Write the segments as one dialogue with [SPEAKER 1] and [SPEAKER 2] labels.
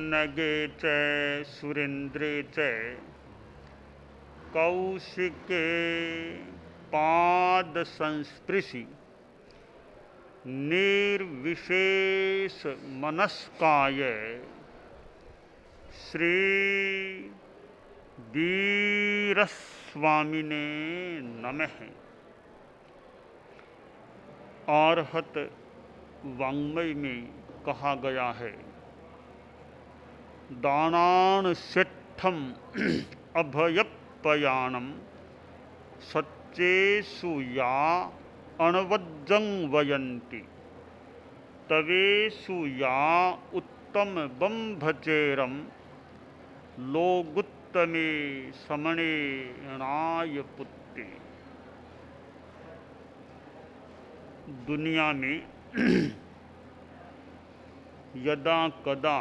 [SPEAKER 1] नगे च सुरेन्द्रे च कौशिके पाद संस्पृशि निर्विशेष मनस्काय श्री वीरस्वामिने नमः। आर्हत वाङ्मय में कहा गया है, दानान सेठम अभयपयानम सच्चेषु या अणवज्जं वयन्ति तवेषु या उत्तम बंभचेरम लोगुत्तमे समणे णाय पुत्ते। दुनिया में यदा कदा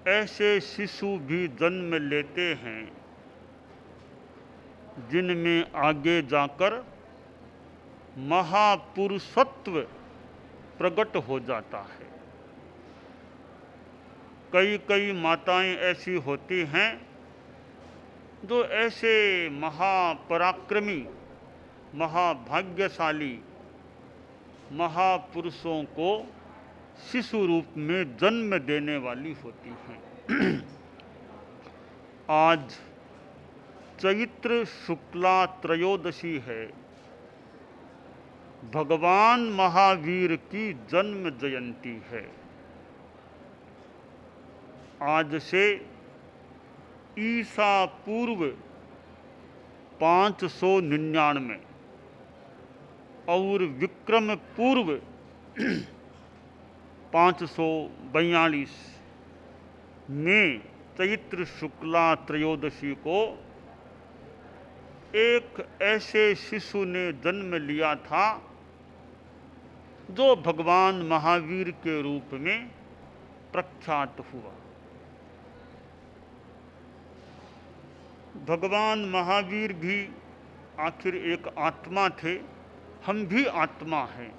[SPEAKER 1] ऐसे शिशु भी जन्म लेते हैं जिनमें आगे जाकर महापुरुषत्व प्रकट हो जाता है। कई कई माताएं ऐसी होती हैं जो ऐसे महापराक्रमी, महाभाग्यशाली महापुरुषों को शिशु रूप में जन्म देने वाली होती हैं। आज चैत्र शुक्ला त्रयोदशी है, भगवान महावीर की जन्म जयंती है। आज से ईसा पूर्व 599 और विक्रम पूर्व 542 में चैत्र शुक्ला त्रयोदशी को एक ऐसे शिशु ने जन्म लिया था जो भगवान महावीर के रूप में प्रख्यात हुआ। भगवान महावीर भी आखिर एक आत्मा थे, हम भी आत्मा हैं।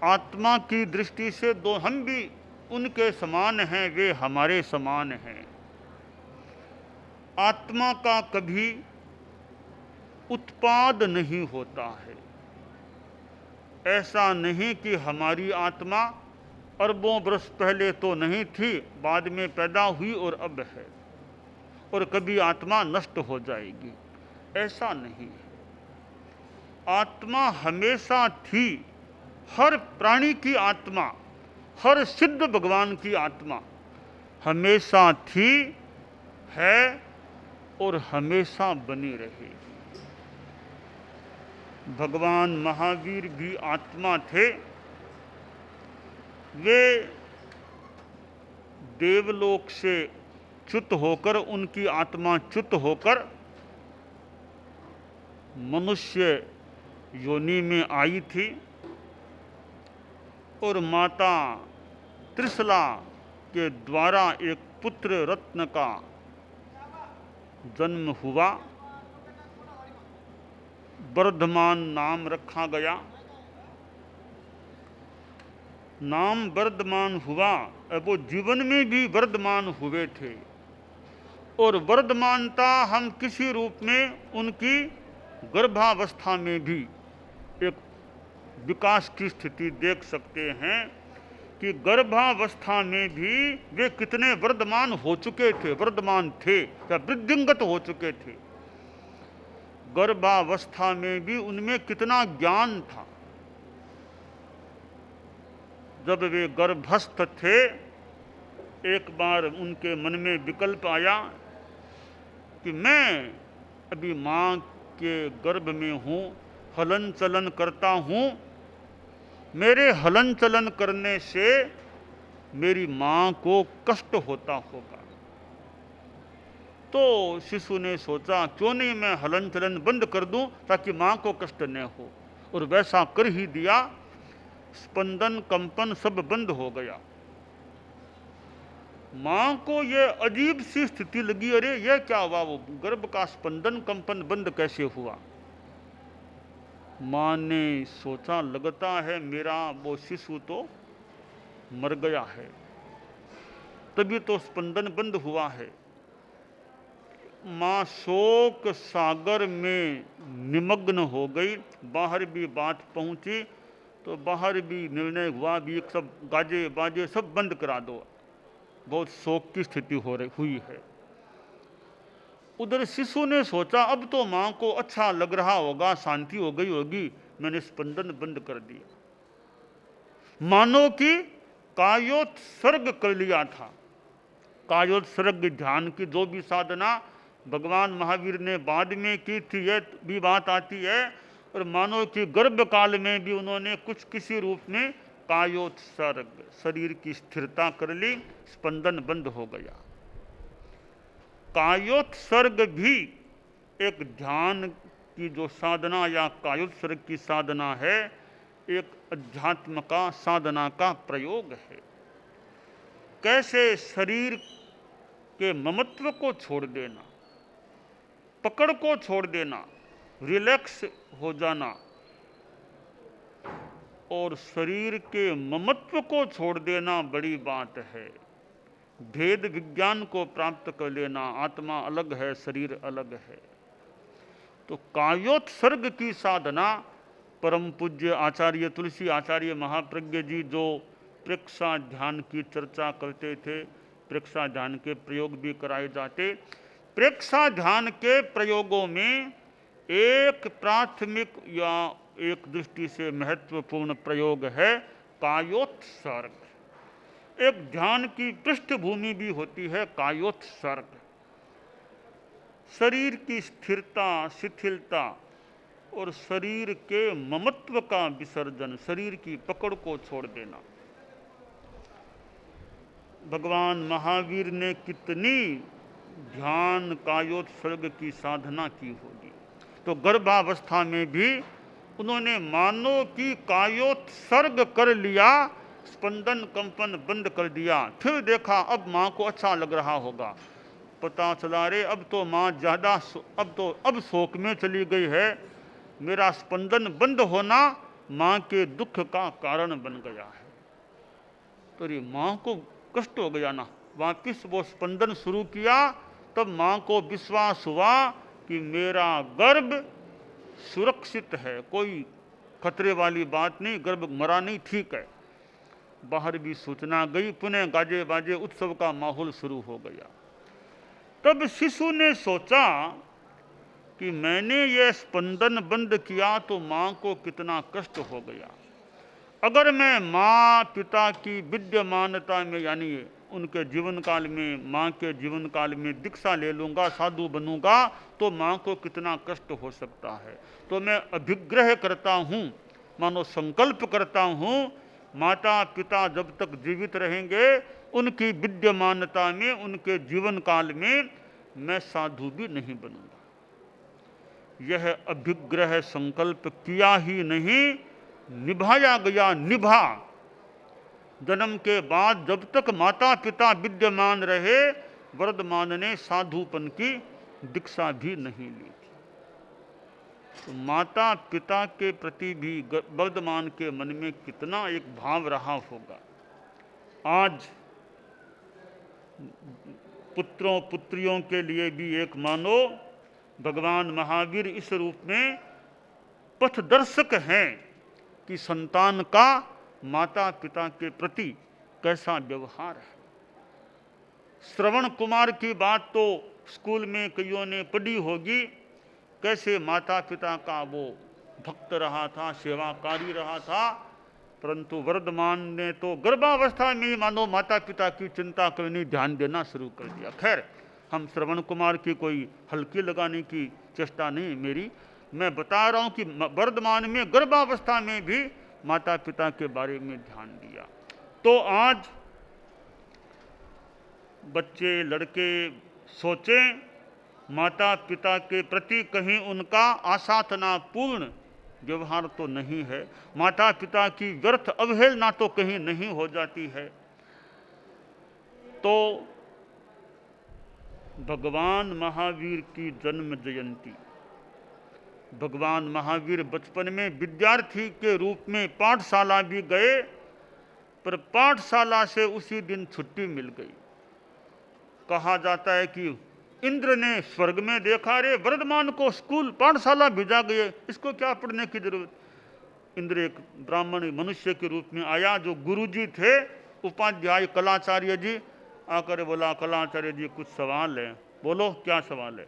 [SPEAKER 1] आत्मा की दृष्टि से दो हम भी उनके समान हैं, वे हमारे समान हैं। आत्मा का कभी उत्पाद नहीं होता है। ऐसा नहीं कि हमारी आत्मा अरबों बरस पहले तो नहीं थी, बाद में पैदा हुई और अब है, और कभी आत्मा नष्ट हो जाएगी, ऐसा नहीं है। आत्मा हमेशा थी। हर प्राणी की आत्मा, हर सिद्ध भगवान की आत्मा हमेशा थी, है और हमेशा बनी रहेगी। भगवान महावीर भी आत्मा थे। वे देवलोक से च्युत होकर, उनकी आत्मा च्युत होकर मनुष्य योनि में आई थी और माता त्रिशला के द्वारा एक पुत्र रत्न का जन्म हुआ। वर्धमान नाम रखा गया। नाम वर्धमान हुआ। अब वो जीवन में भी वर्धमान हुए थे, और वर्धमानता हम किसी रूप में उनकी गर्भावस्था में भी एक विकास की स्थिति देख सकते हैं कि गर्भावस्था में भी वे कितने वर्धमान हो चुके थे, वर्धमान थे या वृद्धिंगत हो चुके थे। गर्भावस्था में भी उनमें कितना ज्ञान था। जब वे गर्भस्थ थे, एक बार उनके मन में विकल्प आया कि मैं अभी माँ के गर्भ में हूँ, हलन चलन करता हूँ, मेरे हलन चलन करने से मेरी माँ को कष्ट होता होगा। तो शिशु ने सोचा, क्यों नहीं मैं हलन चलन बंद कर दूं ताकि माँ को कष्ट न हो, और वैसा कर ही दिया। स्पंदन कंपन सब बंद हो गया। माँ को ये अजीब सी स्थिति लगी, अरे ये क्या हुआ, वो गर्भ का स्पंदन कंपन बंद कैसे हुआ। माँ ने सोचा, लगता है मेरा वो शिशु तो मर गया है, तभी तो स्पंदन बंद हुआ है। माँ शोक सागर में निमग्न हो गई, बाहर भी बात पहुंची तो बाहर भी निर्णय हुआ भी सब गाजे बाजे सब बंद करा दो, बहुत शोक की स्थिति हुई है। उधर शिशु ने सोचा अब तो माँ को अच्छा लग रहा होगा, शांति हो गई होगी, मैंने स्पंदन बंद कर दिया। मानो कि कायोत्सर्ग कर लिया था। कायोत्सर्ग ध्यान की जो भी साधना भगवान महावीर ने बाद में की थी, यह भी बात आती है, और मानो कि गर्भ काल में भी उन्होंने कुछ किसी रूप में कायोत्सर्ग, शरीर की स्थिरता कर ली, स्पंदन बंद हो गया। कायोत्सर्ग भी एक ध्यान की जो साधना या कायोत्सर्ग की साधना है, एक अध्यात्म का साधना का प्रयोग है। कैसे शरीर के ममत्व को छोड़ देना, पकड़ को छोड़ देना, रिलैक्स हो जाना और शरीर के ममत्व को छोड़ देना बड़ी बात है। भेद विज्ञान को प्राप्त कर लेना, आत्मा अलग है, शरीर अलग है। तो कायोत्सर्ग की साधना परम पूज्य आचार्य तुलसी आचार्य महाप्रज्ञ जी जो प्रेक्षा ध्यान की चर्चा करते थे, प्रेक्षा ध्यान के प्रयोग भी कराए जाते। प्रेक्षा ध्यान के प्रयोगों में एक प्राथमिक या एक दृष्टि से महत्वपूर्ण प्रयोग है कायोत्सर्ग। एक ध्यान की पृष्ठभूमि भी होती है कायोत्सर्ग। शरीर की स्थिरता, शिथिलता और शरीर के ममत्व का विसर्जन, शरीर की पकड़ को छोड़ देना। भगवान महावीर ने कितनी ध्यान कायोत्सर्ग की साधना की होगी। तो गर्भावस्था में भी उन्होंने मानो कि कायोत्सर्ग कर लिया, स्पंदन कंपन बंद कर दिया। फिर देखा अब माँ को अच्छा लग रहा होगा, पता चला रे अब तो माँ ज़्यादा अब शोक में चली गई है, मेरा स्पंदन बंद होना माँ के दुख का कारण बन गया है। तो ये माँ को कष्ट हो गया ना, वापिस वो स्पंदन शुरू किया, तब माँ को विश्वास हुआ कि मेरा गर्भ सुरक्षित है, कोई खतरे वाली बात नहीं, गर्भ मरा नहीं, ठीक है। बाहर भी सूचना गई, पुनः गाजे बाजे उत्सव का माहौल शुरू हो गया। तब शिशु ने सोचा कि मैंने ये स्पंदन बंद किया तो माँ को कितना कष्ट हो गया। अगर मैं माँ पिता की विद्यमानता में यानी उनके जीवन काल में, माँ के जीवन काल में दीक्षा ले लूँगा, साधु बनूंगा, तो माँ को कितना कष्ट हो सकता है। तो मैं अभिग्रह करता हूँ, मानो संकल्प करता हूँ, माता पिता जब तक जीवित रहेंगे उनकी विद्यमानता में, उनके जीवन काल में मैं साधु भी नहीं बनूंगा। यह अभिग्रह संकल्प किया ही नहीं, निभाया गया, निभा। जन्म के बाद जब तक माता पिता विद्यमान रहे, वर्धमान ने साधुपन की दीक्षा भी नहीं ली थी। तो माता पिता के प्रति भी वर्धमान के मन में कितना एक भाव रहा होगा। आज पुत्रों पुत्रियों के लिए भी एक मानो भगवान महावीर इस रूप में पथदर्शक हैं कि संतान का माता पिता के प्रति कैसा व्यवहार है। श्रवण कुमार की बात तो स्कूल में कईयों ने पढ़ी होगी, कैसे माता पिता का वो भक्त रहा था, सेवाकारी रहा था, परंतु वर्धमान ने तो गर्भावस्था में ही मानो माता पिता की चिंता करनी, ध्यान देना शुरू कर दिया। खैर, हम श्रवण कुमार की कोई हल्की लगाने की चेष्टा नहीं मेरी, मैं बता रहा हूँ कि वर्धमान में गर्भावस्था में भी माता पिता के बारे में ध्यान दिया। तो आज बच्चे लड़के सोचें, माता पिता के प्रति कहीं उनका आशातनापूर्ण व्यवहार तो नहीं है, माता पिता की व्यर्थ अवहेलना तो कहीं नहीं हो जाती है। तो भगवान महावीर की जन्म जयंती, भगवान महावीर बचपन में विद्यार्थी के रूप में पाठशाला भी गए, पर पाठशाला से उसी दिन छुट्टी मिल गई। कहा जाता है कि इंद्र ने स्वर्ग में देखा, रे वर्धमान को स्कूल पाठशाला भेजा गए, इसको क्या पढ़ने की जरूरत। इंद्र एक ब्राह्मण मनुष्य के रूप में आया, जो गुरुजी थे उपाध्याय कलाचार्य जी, आकर बोला, कलाचार्य जी कुछ सवाल है। बोलो क्या सवाल है।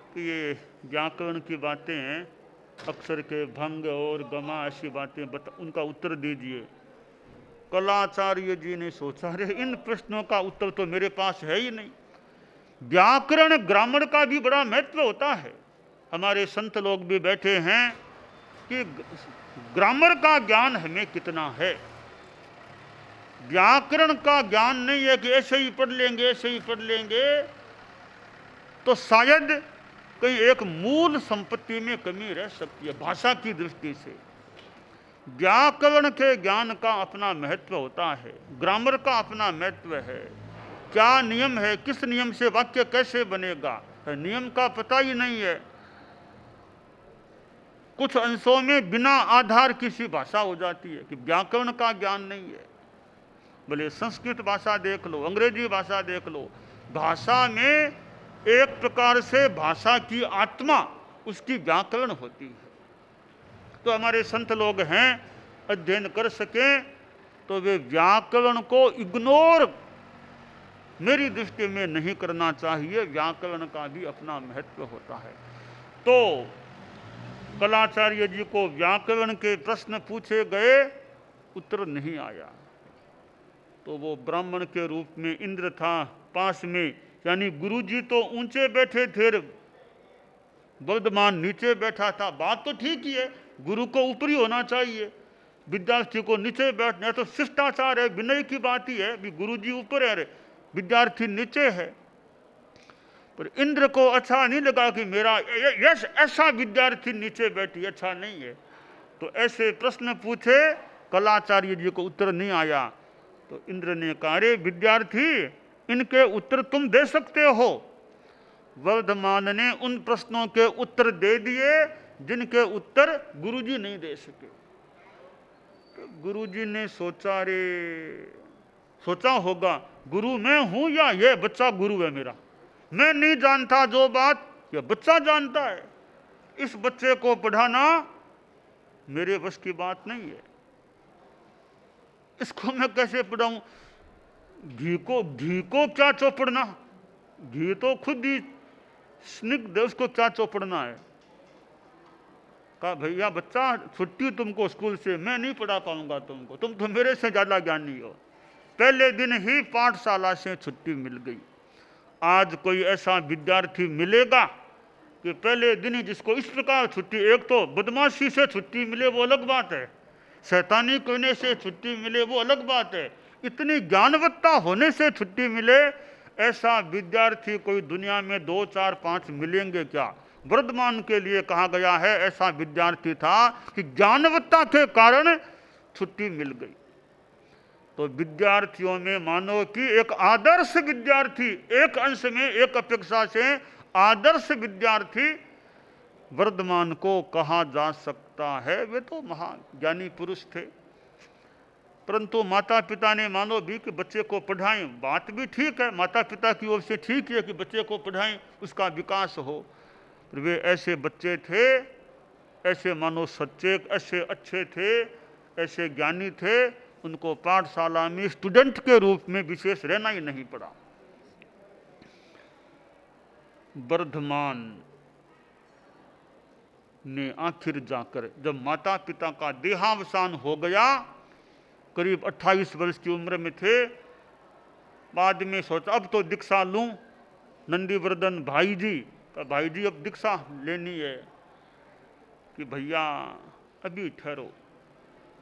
[SPEAKER 1] कि ये व्याकरण की बातें हैं, अक्षर के भंग और गमा ऐसी बातें उनका उत्तर दीजिए। कलाचार्य जी ने सोचा, रे इन प्रश्नों का उत्तर तो मेरे पास है ही नहीं। व्याकरण ग्रामर का भी बड़ा महत्व होता है। हमारे संत लोग भी बैठे हैं कि ग्रामर का ज्ञान हमें कितना है। व्याकरण का ज्ञान नहीं है कि ऐसे ही पढ़ लेंगे, ऐसे ही पढ़ लेंगे, तो शायद कहीं एक मूल संपत्ति में कमी रह सकती है। भाषा की दृष्टि से व्याकरण के ज्ञान का अपना महत्व होता है, ग्रामर का अपना महत्व है। क्या नियम है, किस नियम से वाक्य कैसे बनेगा, नियम का पता ही नहीं है। कुछ अंशों में बिना आधार की सी भाषा हो जाती है कि व्याकरण का ज्ञान नहीं है। भले संस्कृत भाषा देख लो, अंग्रेजी भाषा देख लो, भाषा में एक प्रकार से भाषा की आत्मा उसकी व्याकरण होती है। तो हमारे संत लोग हैं, अध्ययन कर सकें तो वे व्याकरण को इग्नोर मेरी दृष्टि में नहीं करना चाहिए। व्याकरण का भी अपना महत्व होता है। तो कलाचार्य जी को व्याकरण के प्रश्न पूछे गए, उत्तर नहीं आया। तो वो ब्राह्मण के रूप में इंद्र था पास में, यानी गुरुजी तो ऊंचे बैठे थे, वर्धमान नीचे बैठा था। बात तो ठीक ही है, गुरु को ऊपरी होना चाहिए, विद्यार्थी को नीचे बैठना, तो शिष्टाचार है, विनय की बात ही है। भी गुरुजी ऊपर है, विद्यार्थी नीचे है। पर इंद्र को अच्छा नहीं लगा कि मेरा यश ऐसा विद्यार्थी नीचे बैठी, अच्छा नहीं है। तो ऐसे प्रश्न पूछे, कलाचार्य जी को उत्तर नहीं आया। तो इंद्र ने कहा, अरे विद्यार्थी, इनके उत्तर तुम दे सकते हो। वर्धमान ने उन प्रश्नों के उत्तर दे दिए जिनके उत्तर गुरुजी नहीं दे सके। तो गुरुजी ने सोचा, रे सोचा होगा, गुरु मैं हूं या ये बच्चा गुरु है मेरा। मैं नहीं जानता जो बात ये बच्चा जानता है, इस बच्चे को पढ़ाना मेरे बस की बात नहीं है। इसको मैं कैसे पढ़ाऊं। घी को क्या चौपड़ना, घी तो खुद ही स्निग्ध, उसको क्या चौपड़ना है। कहा, भैया बच्चा छुट्टी तुमको स्कूल से, मैं नहीं पढ़ा पाऊंगा तुमको, तुम तो मेरे से ज्यादा ज्ञानी हो। पहले दिन ही पाठशाला से छुट्टी मिल गई। आज कोई ऐसा विद्यार्थी मिलेगा कि पहले दिन ही जिसको इस प्रकार छुट्टी, एक तो बदमाशी से छुट्टी मिले वो अलग बात है, शैतानी करने से छुट्टी मिले वो अलग बात है, इतनी ज्ञानवत्ता होने से छुट्टी मिले, ऐसा विद्यार्थी कोई दुनिया में 2, 4, 5 मिलेंगे क्या। वर्धमान के लिए कहा गया है, ऐसा विद्यार्थी था कि ज्ञानवत्ता के कारण छुट्टी मिल गई। तो विद्यार्थियों में मानो कि एक आदर्श विद्यार्थी, एक अंश में एक अपेक्षा से आदर्श विद्यार्थी वर्धमान को कहा जा सकता है। वे तो महाज्ञानी पुरुष थे, परंतु माता पिता ने मानो भी कि बच्चे को पढ़ाएं। बात भी ठीक है, माता पिता की ओर से ठीक है कि बच्चे को पढ़ाएं, उसका विकास हो। वे ऐसे बच्चे थे, ऐसे मानो सच्चे, ऐसे अच्छे थे, ऐसे ज्ञानी थे, उनको पाठशाला में स्टूडेंट के रूप में विशेष रहना ही नहीं पड़ा। वर्धमान ने आखिर जाकर जब माता पिता का देहावसान हो गया, करीब 28 वर्ष की उम्र में थे, बाद में सोचा अब तो दीक्षा लूं। नंदीवर्धन भाई जी का, भाई जी अब दीक्षा लेनी है। कि भैया अभी ठहरो।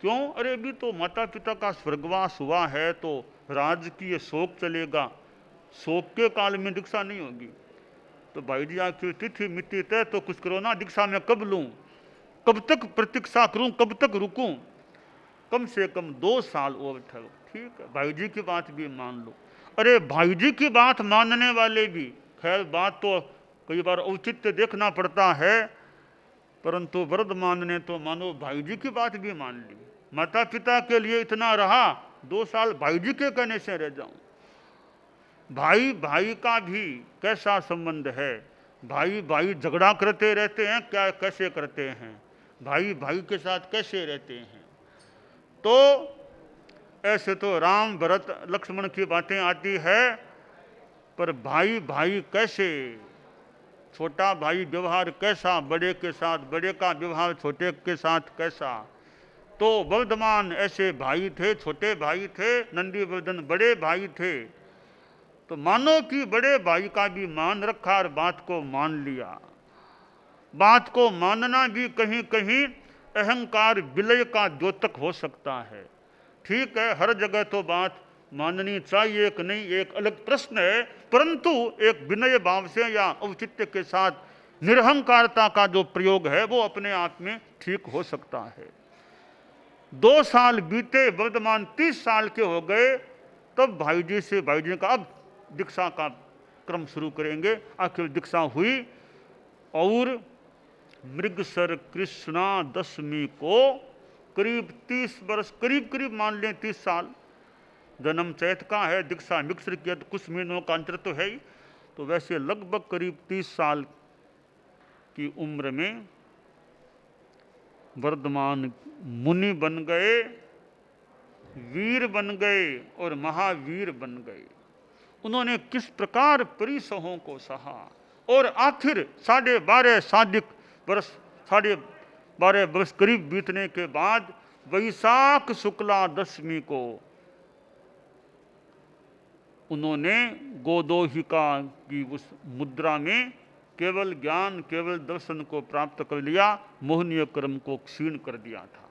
[SPEAKER 1] क्यों, अरे अभी तो माता पिता का स्वर्गवास हुआ है, तो राजकीय शोक चलेगा, शोक के काल में दीक्षा नहीं होगी। तो भाई जी आखिर तिथि मिट्टी तय, तो कुछ करो ना, दीक्षा में कब लूं, कब तक प्रतीक्षा करूं, कब तक रुकूं, कम से कम 2 साल और ठहरो। ठीक है, भाई जी की बात भी मान लो। अरे भाई जी की बात मानने वाले भी, खैर बात तो कई बार औचित्य देखना पड़ता है, परंतु वर्धमान ने तो मानो भाई जी की बात भी मान ली। माता पिता के लिए इतना रहा, 2 साल भाई जी के कहने से रह जाऊं। भाई भाई का भी कैसा संबंध है? भाई भाई झगड़ा करते रहते हैं क्या? कैसे करते हैं? भाई भाई के साथ कैसे रहते हैं? तो ऐसे तो राम भरत लक्ष्मण की बातें आती है, पर भाई भाई कैसे? छोटा भाई व्यवहार कैसा बड़े के साथ, बड़े का व्यवहार छोटे के साथ कैसा? तो वर्धमान ऐसे भाई थे, छोटे भाई थे, नंदीवर्धन बड़े भाई थे। तो मानो कि बड़े भाई का भी मान रखा और बात को मान लिया। बात को मानना भी कहीं कहीं अहंकार विलय का द्योतक हो सकता है। ठीक है, हर जगह तो बात माननी चाहिए कि नहीं, एक अलग प्रश्न है, परंतु एक विनय भाव से या औचित्य के साथ निरहंकारता का जो प्रयोग है वो अपने आप में ठीक हो सकता है। 2 साल बीते, वर्तमान 30 साल के हो गए, तब भाई जी से भाई जी का अब दीक्षा का क्रम शुरू करेंगे। आखिर दीक्षा हुई और मृगसर कृष्णा दशमी को करीब 30 वर्ष, करीब करीब मान लें 30 साल, जन्म चैत का है, दीक्षा मिक्सर किया तो कुछ महीनों का अंतर तो है ही, तो वैसे लगभग करीब 30 साल की उम्र में वर्धमान मुनि बन गए, वीर बन गए और महावीर बन गए। उन्होंने किस प्रकार परिसहों को सहा और आखिर 12.5 सादिक वर्ष, 12.5 वर्ष करीब बीतने के बाद वैशाख शुक्ला दशमी को उन्होंने गोदोहिका की उस मुद्रा में केवल ज्ञान, केवल दर्शन को प्राप्त कर लिया, मोहनीय कर्म को क्षीण कर दिया था।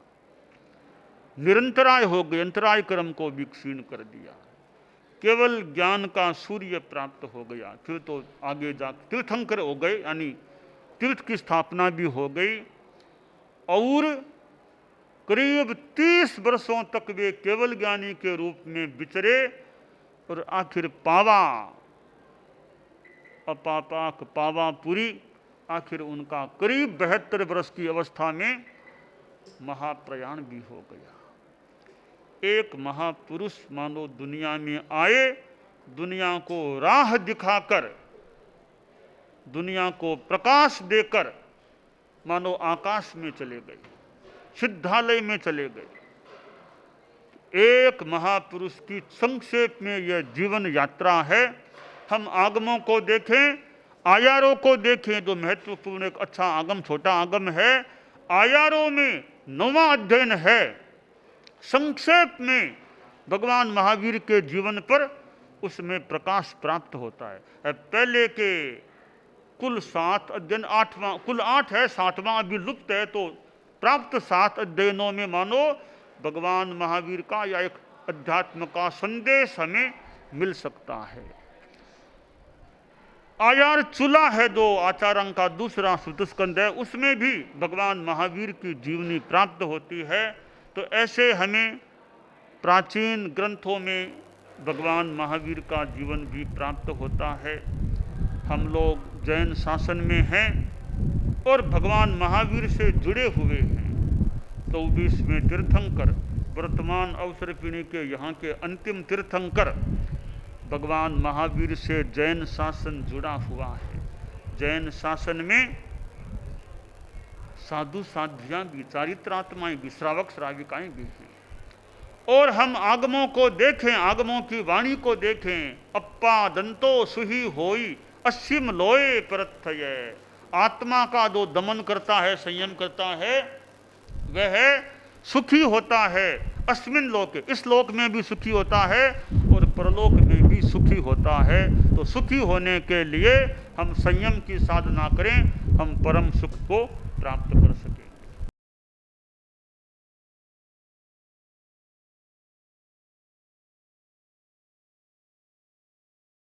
[SPEAKER 1] निरंतराय हो गए, अंतराय कर्म को भी क्षीण कर दिया, केवल ज्ञान का सूर्य प्राप्त हो गया। फिर तो आगे जा तीर्थंकर हो गए, यानी तीर्थ की स्थापना भी हो गई और करीब 30 वर्षों तक वे केवल ज्ञानी के रूप में विचरे और आखिर पावा अपापाक पावापुरी, आखिर उनका करीब 72 वर्ष की अवस्था में महाप्रयाण भी हो गया। एक महापुरुष मानो दुनिया में आए, दुनिया को राह दिखाकर, दुनिया को प्रकाश देकर मानो आकाश में चले गए, सिद्धालय में चले गए। एक महापुरुष की संक्षेप में यह जीवन यात्रा है। हम आगमों को देखें, आयारों को देखें, जो महत्वपूर्ण एक अच्छा आगम, छोटा आगम है। आयारों में 9वां अध्ययन है। संक्षेप में भगवान महावीर के जीवन पर उसमें प्रकाश प्राप्त होता है। पहले के कुल 7 अध्ययन, 8वां कुल 8 है, 7वां अभी लुप्त है, तो प्राप्त 7 अध्ययनों में मानो भगवान महावीर का या एक अध्यात्म का संदेश हमें मिल सकता है। आयार चूल्हा है जो आचार्यों का दूसरा श्रुतस्कंद है, उसमें भी भगवान महावीर की जीवनी प्राप्त होती है। तो ऐसे हमें प्राचीन ग्रंथों में भगवान महावीर का जीवन भी प्राप्त होता है। हम लोग जैन शासन में हैं और भगवान महावीर से जुड़े हुए हैं। 24वें तीर्थंकर, वर्तमान अवसर्पिणी के यहाँ के अंतिम तीर्थंकर, भगवान महावीर से जैन शासन जुड़ा हुआ है। जैन शासन में साधु साध्वियाँ भी, चारित्रात्माएं भी, श्रावक श्राविकाएं भी हैं। और हम आगमों को देखें, आगमों की वाणी को देखें, अप्पा दंतो सुही होई असीम लोए परथय। आत्मा का जो दमन करता है, संयम करता है, वह सुखी होता है। अस्मिन लोक, इस लोक में भी सुखी होता है और परलोक में भी सुखी होता है। तो सुखी होने के लिए हम संयम की साधना करें, हम परम सुख को प्राप्त कर सकें।